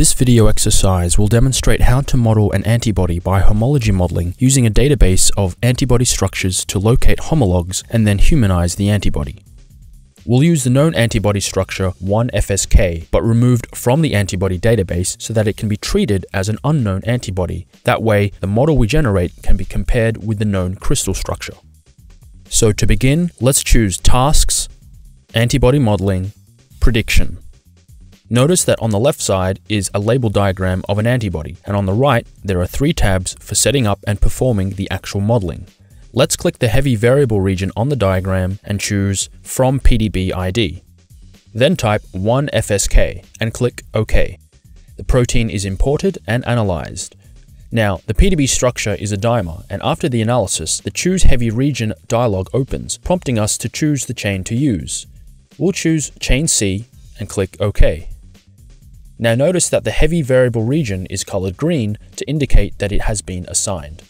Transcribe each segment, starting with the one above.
This video exercise will demonstrate how to model an antibody by homology modeling using a database of antibody structures to locate homologs and then humanize the antibody. We'll use the known antibody structure 1FSK, but removed from the antibody database so that it can be treated as an unknown antibody. That way, the model we generate can be compared with the known crystal structure. So to begin, let's choose Tasks, Antibody Modeling, Prediction. Notice that on the left side is a label diagram of an antibody, and on the right, there are 3 tabs for setting up and performing the actual modeling. Let's click the heavy variable region on the diagram and choose From PDB ID. Then type 1FSK and click OK. The protein is imported and analyzed. Now, the PDB structure is a dimer, and after the analysis, the Choose Heavy Region dialog opens, prompting us to choose the chain to use. We'll choose Chain C and click OK. Now notice that the heavy variable region is colored green to indicate that it has been assigned.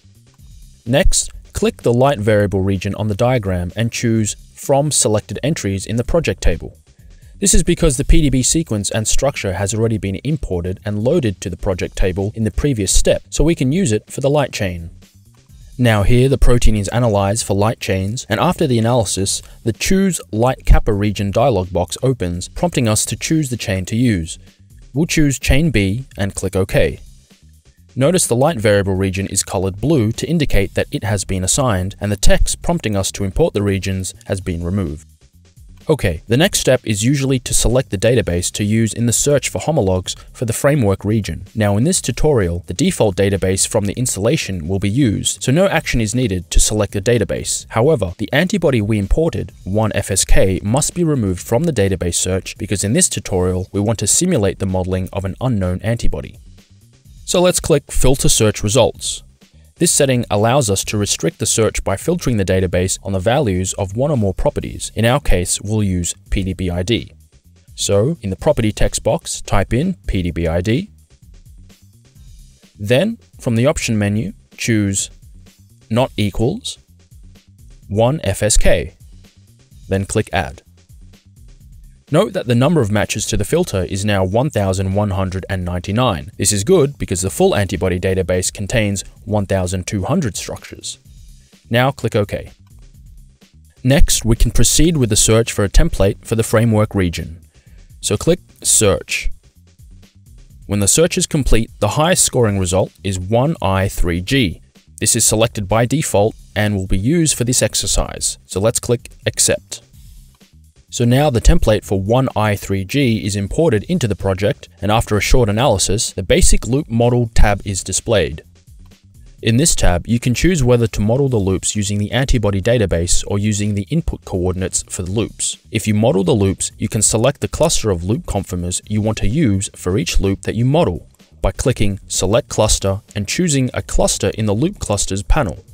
Next, click the light variable region on the diagram and choose From Selected Entries in the project table. This is because the PDB sequence and structure has already been imported and loaded to the project table in the previous step, so we can use it for the light chain. Now here the protein is analyzed for light chains, and after the analysis, the Choose Light Kappa Region dialog box opens, prompting us to choose the chain to use. We'll choose Chain B and click OK. Notice the light variable region is colored blue to indicate that it has been assigned, and the text prompting us to import the regions has been removed. Okay, the next step is usually to select the database to use in the search for homologs for the framework region. Now in this tutorial, the default database from the installation will be used, so no action is needed to select the database. However, the antibody we imported, 1FSK, must be removed from the database search because in this tutorial, we want to simulate the modeling of an unknown antibody. So let's click Filter Search Results. This setting allows us to restrict the search by filtering the database on the values of one or more properties. In our case, we'll use PDB ID. So, in the property text box, type in PDB ID. Then, from the option menu, choose Not Equals 1FSK. Then click Add. Note that the number of matches to the filter is now 1,199. This is good because the full antibody database contains 1,200 structures. Now click OK. Next, we can proceed with the search for a template for the framework region. So click Search. When the search is complete, the highest scoring result is 1I3G. This is selected by default and will be used for this exercise. So let's click Accept. So now the template for 1I3G is imported into the project, and after a short analysis, the Basic Loop Model tab is displayed. In this tab, you can choose whether to model the loops using the antibody database or using the input coordinates for the loops. If you model the loops, you can select the cluster of loop conformers you want to use for each loop that you model by clicking Select Cluster and choosing a cluster in the Loop Clusters panel.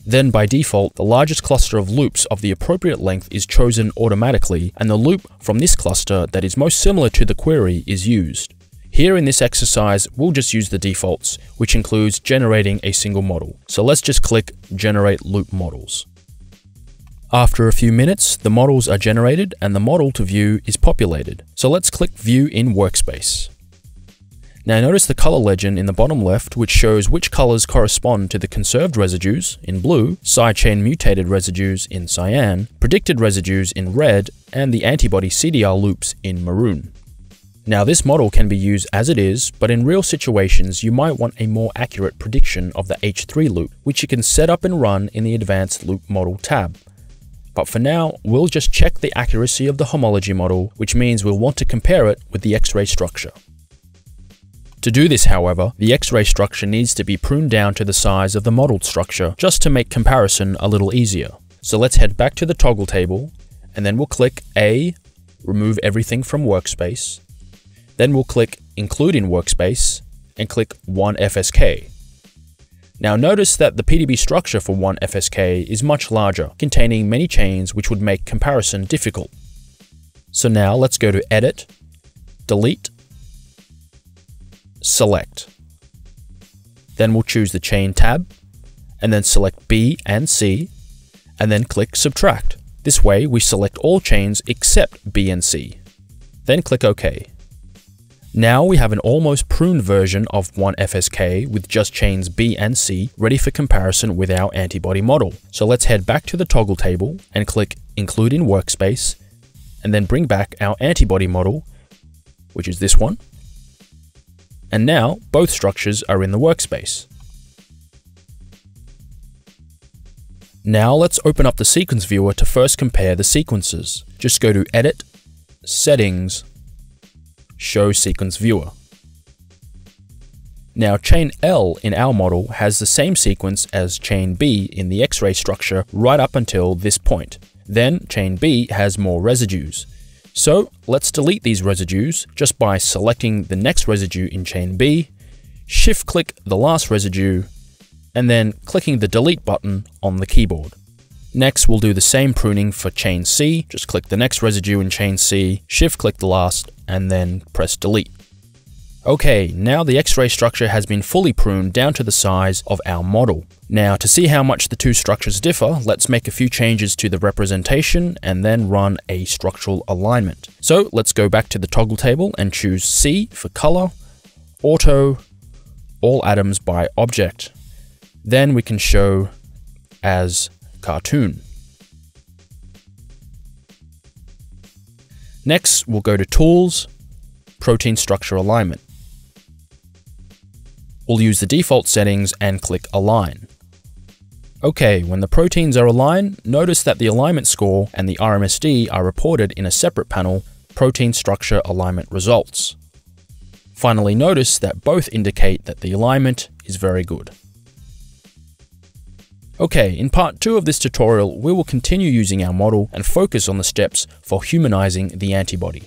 Then by default, the largest cluster of loops of the appropriate length is chosen automatically, and the loop from this cluster that is most similar to the query is used. Here in this exercise, we'll just use the defaults, which includes generating a single model. So let's just click Generate Loop Models. After a few minutes, the models are generated and the model to view is populated. So let's click View in Workspace. Now notice the color legend in the bottom left, which shows which colors correspond to the conserved residues in blue, sidechain mutated residues in cyan, predicted residues in red, and the antibody CDR loops in maroon. Now this model can be used as it is, but in real situations you might want a more accurate prediction of the H3 loop, which you can set up and run in the Advanced Loop Model tab. But for now, we'll just check the accuracy of the homology model, which means we'll want to compare it with the X-ray structure. To do this, however, the X-ray structure needs to be pruned down to the size of the modeled structure, just to make comparison a little easier. So let's head back to the toggle table, and then we'll click A, remove everything from Workspace. Then we'll click Include in Workspace, and click 1FSK. Now notice that the PDB structure for 1FSK is much larger, containing many chains which would make comparison difficult. So now let's go to Edit, Delete, Select. Then we'll choose the Chain tab, and then select B and C, and then click Subtract. This way we select all chains except B and C. Then click OK. Now we have an almost pruned version of 1FSK with just chains B and C ready for comparison with our antibody model. So let's head back to the toggle table and click Include in Workspace, and then bring back our antibody model, which is this one. And now both structures are in the workspace. Now let's open up the sequence viewer to first compare the sequences. Just go to Edit, Settings, Show Sequence Viewer. Now chain L in our model has the same sequence as chain B in the X-ray structure right up until this point. Then chain B has more residues. So let's delete these residues just by selecting the next residue in chain B, shift-click the last residue, and then clicking the delete button on the keyboard. Next, we'll do the same pruning for chain C. Just click the next residue in chain C, shift-click the last, and then press delete. Okay, now the X-ray structure has been fully pruned down to the size of our model. Now, to see how much the two structures differ, let's make a few changes to the representation and then run a structural alignment. So let's go back to the toggle table and choose C for color, auto, all atoms by object. Then we can show as cartoon. Next, we'll go to Tools, Protein Structure Alignment. We'll use the default settings and click Align. Okay, when the proteins are aligned, notice that the alignment score and the RMSD are reported in a separate panel, Protein Structure Alignment Results. Finally, notice that both indicate that the alignment is very good. Okay, in part 2 of this tutorial, we will continue using our model and focus on the steps for humanizing the antibody.